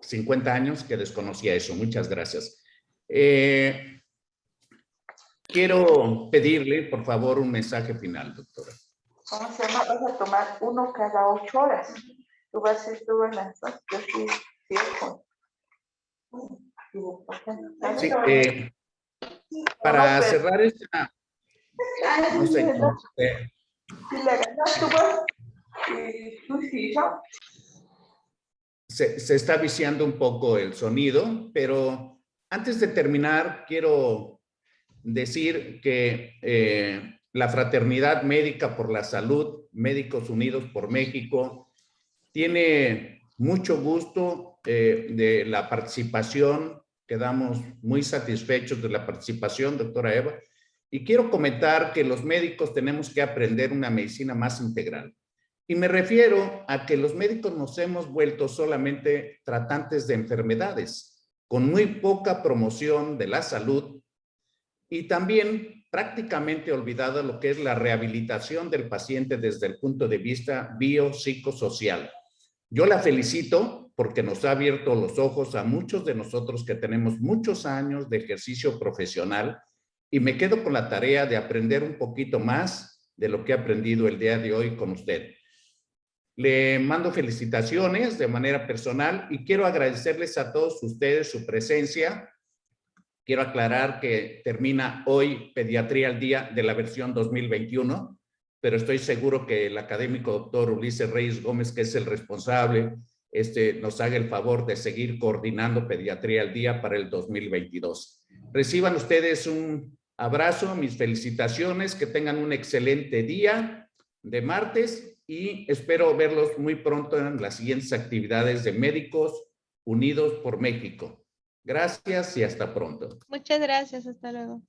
50 años que desconocía eso. Muchas gracias. Quiero pedirle, por favor, un mensaje final, doctora. ¿Cómo se llama? Vas a tomar uno cada 8 horas. Tú vas a estar en las dos. Yo sí, para cerrar esta, no sé, se está viciando un poco el sonido, pero antes de terminar, quiero decir que la Fraternidad Médica por la Salud, Médicos Unidos por México, tiene mucho gusto de la participación. Quedamos muy satisfechos de la participación, doctora Eva, y quiero comentar que los médicos tenemos que aprender una medicina más integral. Y me refiero a que los médicos nos hemos vuelto solamente tratantes de enfermedades, con muy poca promoción de la salud y también prácticamente olvidada lo que es la rehabilitación del paciente desde el punto de vista biopsicosocial. Yo la felicito porque nos ha abierto los ojos a muchos de nosotros que tenemos muchos años de ejercicio profesional y me quedo con la tarea de aprender un poquito más de lo que he aprendido el día de hoy con usted. Le mando felicitaciones de manera personal y quiero agradecerles a todos ustedes su presencia. Quiero aclarar que termina hoy Pediatría al Día de la versión 2021, pero estoy seguro que el académico doctor Ulises Reyes Gómez, que es el responsable, nos haga el favor de seguir coordinando Pediatría al Día para el 2022. Reciban ustedes un abrazo, mis felicitaciones, que tengan un excelente día de martes y espero verlos muy pronto en las siguientes actividades de Médicos Unidos por México. Gracias y hasta pronto. Muchas gracias, hasta luego.